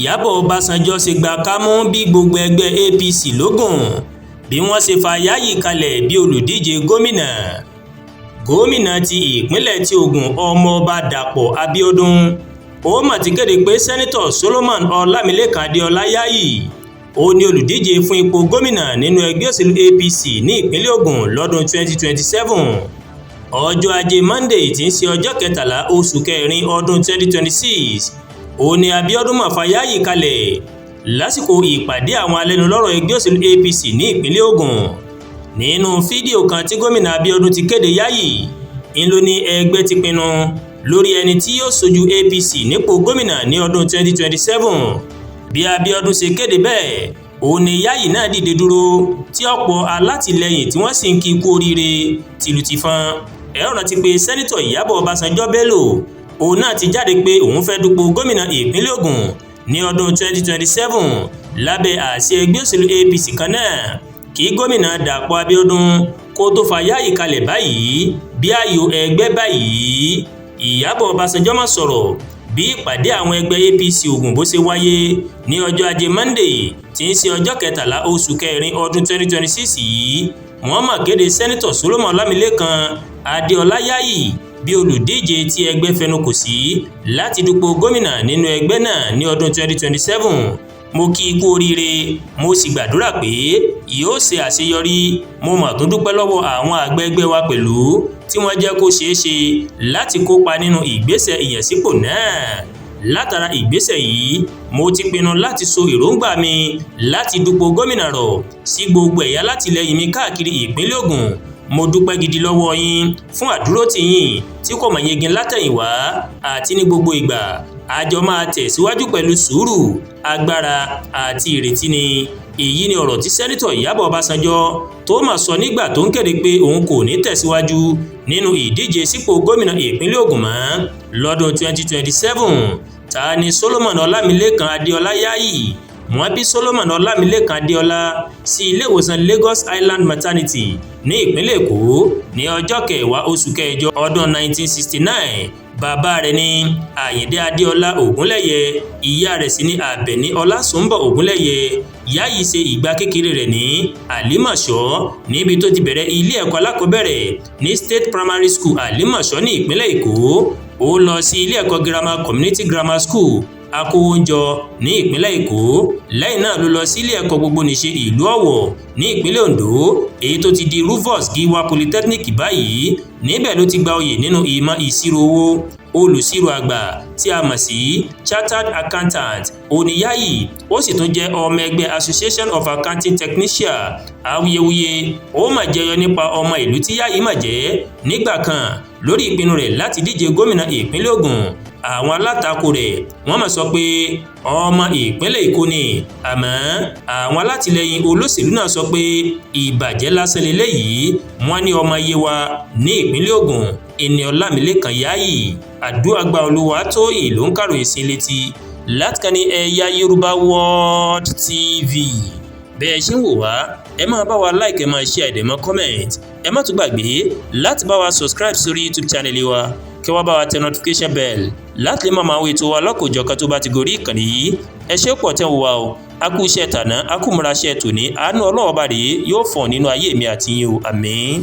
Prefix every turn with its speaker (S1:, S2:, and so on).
S1: Ìyábọ̀ Ọbásanjọ́ ṣe gba kámú bí gbogbo ẹgbẹ́ APC lógùn bí wọ́n ṣe fa Yáyì kalẹ̀ bí olùdíje gómìnà ti ìpínlẹ̀ ti Ògùn ọmọọba Dàpọ̀ Abíọ́dún ó mà ti kéde pé sẹ́nitọ̀ Solomon Ọlámilékan Adéọlá Yáyì ó ní olùdíje fún ipò gómìnà nínú ẹgbẹ́ òṣèlú APC ní ìpínlẹ̀ Ògùn lọ́dún 2027 ọjọ́ ajé Monday tí ń ṣe ọjọ́ 13 oṣù kẹrin ọdún 2026 ó ní Abíọ́dún mà fa Yáyì kalẹ̀ lásìkò ìpàdé àwọn alẹ́nulọ́rọ̀ ẹgbẹ́ òṣèlú APC ní ìpínlẹ̀ Ògùn nínú fídíò kan tí gómìnà Abíọ́dún ti kéde Yáyì ń ló ní ẹgbẹ́ ti pinnu lórí ẹni tí yóò ṣojú APC nípò gómìnà ní ọdún 2027 bí Abíọ́dún ṣe kéde bẹ́ẹ̀ ó ní Yáyì náà dìde dúró tí ọ̀pọ̀ alátìlẹyìn tí wọ́n sì ń kí kú oríire tìlù tìfọn ẹ̀rọ rántí pé sẹ́nitọ̀ Ìyábọ̀ Ọbásanjọ́ Bello òun náà ti jáde pé òun fẹ́ dupò gómìnà ìpínlẹ̀ Ògùn ní ọdún 2027 lábẹ́ àsíá ẹgbẹ́ òṣèlú APC kan náà kí gómìnà Dàpọ̀ Abíọ́dún kó tó fa Yáyì kalẹ̀ báyìí bí ayò ẹgbẹ́ báyìí Ìyábọ̀ Ọbásanjọ́ máa sọ̀rọ̀ bí ìpàdé àwọn ẹgbẹ́ APC Ògùn bó ṣe wáyé ní ọjọ́ ajé Monday tí ń ṣe ọjọ́ 13 oṣù kẹrin ọdún 2026 yìí wọ́n mà kéde sẹ́nitọ̀ Solomon Ọlámilékan Adéọlá Yáyì bí olùdíje tí ẹgbẹ́ fẹnukò sí láti dupò gómìnà nínú ẹgbẹ́ náà ní ọdún 2027 mo kí i kú oríire mo sì gbàdúrà pé yóò ṣe àṣeyọrí mo mà tún dúpẹ́ lọ́wọ́ àwọn àgbẹ̀ ẹgbẹ́ wa pẹ̀lú tí wọ́n jẹ́ kó ṣeé ṣe láti kópa nínú ìgbésẹ̀ ìyànsípò náà látara ìgbésẹ̀ yìí mo ti pinnu láti so èròǹgbà mi láti dupò gómìnà rọ̀ sí gbogbo ẹ̀yà látìlẹ́yìn mi káàkiri ìpínlẹ̀ Ògùn mo dúpẹ́ gidi lọ́wọ́ yín fún àdúrótì yín tí kò mọ̀ yegin látẹ̀yìnwá àti ní gbogbo ìgbà a jọ máa tẹ̀síwájú pẹ̀lú sùúrù agbára àti ìrètí ni èyí ni ọ̀rọ̀ tí sẹ́nitọ̀ Ìyábọ̀ Ọbásanjọ́ tó mà sọ nígbà tó ń kéde pé òun kò ní tẹ̀síwájú nínú ìdíje sípò gómìnà ìpínlẹ̀ Ògùn mọ́ lọ́dún 2027 ta ni Solomon Ọlámilékan Adéọlá Yáyì wọ́n bí Solomon Ọlámilékan Adéọlá sí ilé ìwòsàn Lagos Island Maternity ní ìpínlẹ̀ Èkó ní ọjọ́ 10 oṣù kẹjọ ọdún 1969 bàbá rẹ̀ ní Àyìndé Adéọlá Ògúnlẹ̀yẹ ìyá rẹ̀ sì ní Àbẹ̀ní Ọlásùnbọ̀ Ògúnlẹ̀yẹ Yáyì ṣe ìgbà kékeré rẹ̀ ní Àlímọ̀ṣọ́ níbi tó ti bẹ̀rẹ̀ ilé ẹ̀kọ́ alákọ̀ọ́bẹ̀rẹ̀ ní State Primary School Àlímọ̀ṣọ́ ní ìpínlẹ̀ Èkó ó lọ sí ilé ẹ̀kọ́ girama Community Grammar School Akówónjọ ní ìpínlẹ̀ Èkó lẹ́yìn náà ló lọ sí ilé ẹ̀kọ́ gbogbonìṣe ìlú Ọ̀wọ̀ ní ìpínlẹ̀ Oǹdó èyí tó ti di Rufus Giwa Polytechnic báyìí níbẹ̀ ló ti gba oyè nínú ìmọ̀ ìṣirò owó olùṣírò àgbà tí a mọ̀ sí Chartered Accountant Yáyì ó sì tún jẹ́ ọmọ ẹgbẹ́ Association of Accounting Technicians awuyewuye ó mà jẹyọ nípa ọmọ ìlú tí Yáyì mà jẹ́ nígbà kan lórí ìpinnu rẹ̀ láti díje gómìnà ìpínlẹ̀ Ògùn àwọn alátakò rẹ̀ wọ́n mà sọ pé ọmọ ìpínlẹ̀ Èkó ni àmọ́ àwọn alátìlẹyìn olóṣèlú náà sọ pé ìbàjẹ́ lásán lélẹ́yìí wọ́n ní ọmọ Yewa ní ìpínlẹ̀ Ògùn ẹni Ọlámilékan Yáyì Àdúràgbà Olúwatóyìn ló ń kàròyìn sí létí láti kàn ní Ẹ̀yà Yorùbá World TV bẹ́ẹ̀ ṣe ń wò wá ẹ máa bá wa like ẹ máa share ẹ dẹ̀ máa comment ẹ má tún gbàgbé láti bá wa subscribe sórí YouTube channel wa kí wọ́n bá wa tẹ notification bell láti lè máa máa wo ètò wa lọ́kòjọ̀kan tó bá ti gorí ìkànnì yìí ẹ ṣé pọ̀ tẹ́ ń wò wá o a kú iṣẹ́ tàná a kú múra iṣẹ́ tòní àánú Ọlọ́run bá rèé yóò fọ̀ nínú ayé mi àti yín o àmín.